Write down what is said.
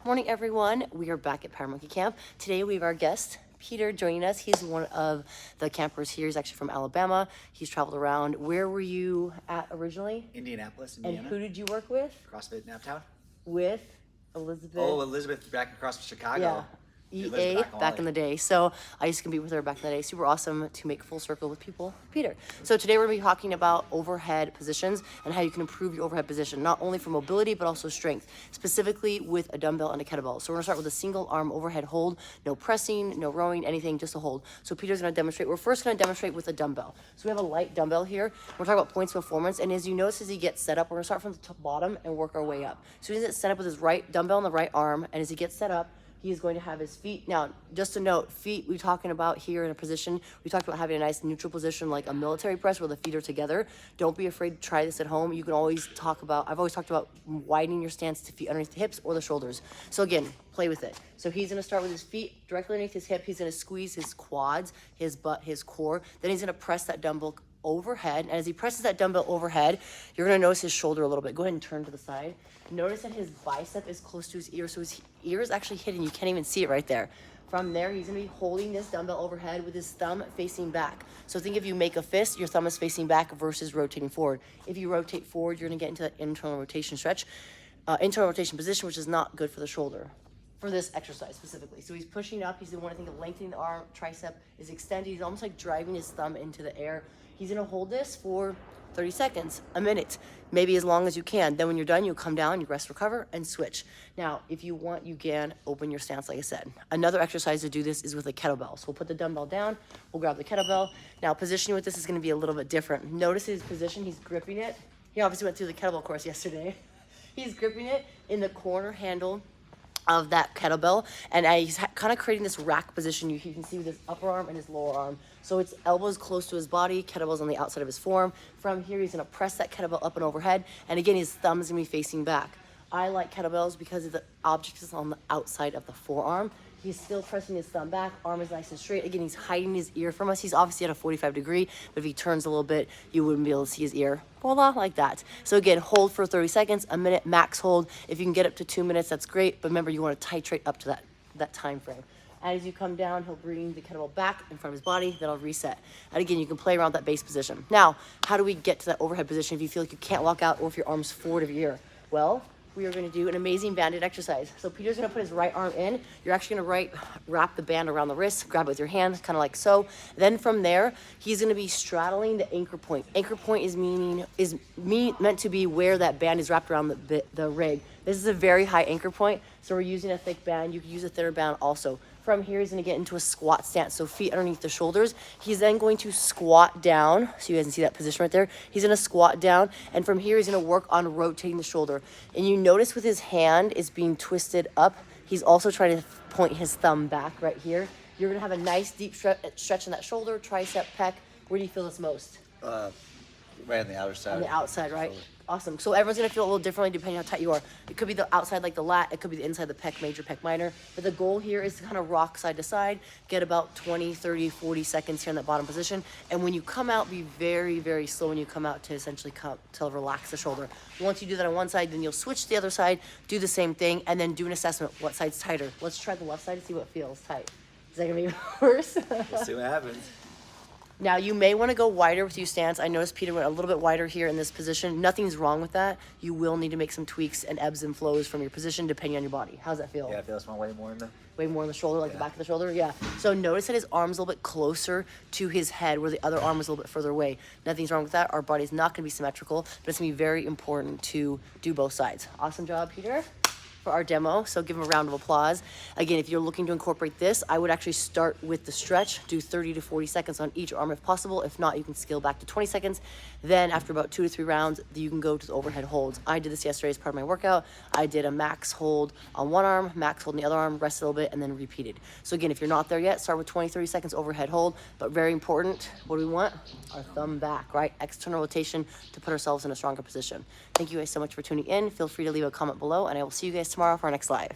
Morning, everyone. We are back at Power Monkey Camp. Today we have our guest, Peter, joining us. He's one of the campers here. He's actually from Alabama. He's traveled around. Where were you at originally? Indianapolis, Indiana. And who did you work with? CrossFit Naptown. With Elizabeth? Oh, Elizabeth back across Chicago. Yeah. EA back in the day. So I used to compete with her back in the day. Super awesome to make full circle with people. Peter. So today we're going to be talking about overhead positions and how you can improve your overhead position, not only for mobility, but also strength, specifically with a dumbbell and a kettlebell. So we're going to start with a single arm overhead hold, no pressing, no rowing, anything, just a hold. So Peter's going to demonstrate. We're first going to demonstrate with a dumbbell. So we have a light dumbbell here. We're talking about points of performance. And as you notice, as he gets set up, we're going to start from the top bottom and work our way up. So he's set up with his right dumbbell on the right arm. And as he gets set up, he is going to have his feet. Now, just a note, feet we're talking about here in a position, we talked about having a nice neutral position like a military press where the feet are together. Don't be afraid to try this at home. You can always talk about, I've always talked about widening your stance to feet underneath the hips or the shoulders. So again, play with it. So he's gonna start with his feet directly underneath his hip. He's gonna squeeze his quads, his butt, his core. Then he's gonna press that dumbbell overhead. And as he presses that dumbbell overhead, you're gonna notice his shoulder a little bit. Go ahead and turn to the side. Notice that his bicep is close to his ear, so his ear is actually hidden. You can't even see it right there. From there, he's gonna be holding this dumbbell overhead with his thumb facing back. So think if you make a fist, your thumb is facing back versus rotating forward. If you rotate forward, you're gonna get into that internal rotation stretch, internal rotation position, which is not good for the shoulder, for this exercise specifically. So he's pushing up. He's gonna wanna think of lengthening the arm, tricep is extended. He's almost like driving his thumb into the air. He's gonna hold this for 30 seconds, a minute, maybe as long as you can. Then when you're done, you'll come down, you rest, recover, and switch. Now, if you want, you can open your stance, like I said. Another exercise to do this is with a kettlebell. So we'll put the dumbbell down, we'll grab the kettlebell. Now, positioning with this is gonna be a little bit different. Notice his position, he's gripping it. He obviously went through the kettlebell course yesterday. He's gripping it in the corner handle of that kettlebell, and he's kind of creating this rack position. You can see with his upper arm and his lower arm. So it's elbows close to his body, kettlebell's on the outside of his forearm. From here, he's gonna press that kettlebell up and overhead, and again, his thumb is gonna be facing back. I like kettlebells because the object is on the outside of the forearm. He's still pressing his thumb back, arm is nice and straight. Again, he's hiding his ear from us. He's obviously at a 45 degree, but if he turns a little bit, you wouldn't be able to see his ear. Voila, like that. So again, hold for 30 seconds, a minute, max hold. If you can get up to 2 minutes, that's great. But remember, you want to titrate up to that time frame. And as you come down, he'll bring the kettlebell back in front of his body, then I'll reset. And again, you can play around that base position. Now, how do we get to that overhead position if you feel like you can't walk out or if your arm's forward of your ear? Well, we are going to do an amazing banded exercise. So Peter's going to put his right arm in. You're actually going to wrap the band around the wrist, grab it with your hand, kind of like so. Then from there, he's going to be straddling the anchor point. Anchor point is meant to be where that band is wrapped around the rig. This is a very high anchor point, so we're using a thick band. You can use a thinner band also. From here, he's gonna get into a squat stance, so feet underneath the shoulders. He's then going to squat down, so you guys can see that position right there. He's gonna squat down, and from here, he's gonna work on rotating the shoulder. And you notice with his hand is being twisted up, he's also trying to point his thumb back right here. You're gonna have a nice deep stretch in that shoulder, tricep, pec. Where do you feel this most? Right on the outer side. On the outside, right? Awesome. So everyone's gonna feel a little differently depending on how tight you are. It could be the outside like the lat, it could be the inside the pec major, pec minor. But the goal here is to kind of rock side to side, get about 20, 30, 40 seconds here in that bottom position. And when you come out, be very, very slow when you come out to essentially to relax the shoulder. Once you do that on one side, then you'll switch to the other side, do the same thing, and then do an assessment. What side's tighter? Let's try the left side to see what feels tight. Is that gonna be worse? We'll see what happens. Now, you may want to go wider with your stance. I noticed Peter went a little bit wider here in this position. Nothing's wrong with that. You will need to make some tweaks and ebbs and flows from your position depending on your body. How's that feel? Yeah, I feel this one way more in the... Way more in the shoulder, like the back of the shoulder? Yeah. So notice that his arm's a little bit closer to his head where the other arm is a little bit further away. Nothing's wrong with that. Our body's not going to be symmetrical, but it's going to be very important to do both sides. Awesome job, Peter, for our demo. So give him a round of applause. Again, if you're looking to incorporate this, I would actually start with the stretch, do 30 to 40 seconds on each arm if possible. If not, you can scale back to 20 seconds. Then after about 2 to 3 rounds, you can go to the overhead holds. I did this yesterday as part of my workout. I did a max hold on one arm, max hold on the other arm, rested a little bit, and then repeated. So again, if you're not there yet, start with 20, 30 seconds overhead hold, but very important, what do we want? Our thumb back, right? External rotation to put ourselves in a stronger position. Thank you guys so much for tuning in. Feel free to leave a comment below, and I will see you guys tomorrow for our next live.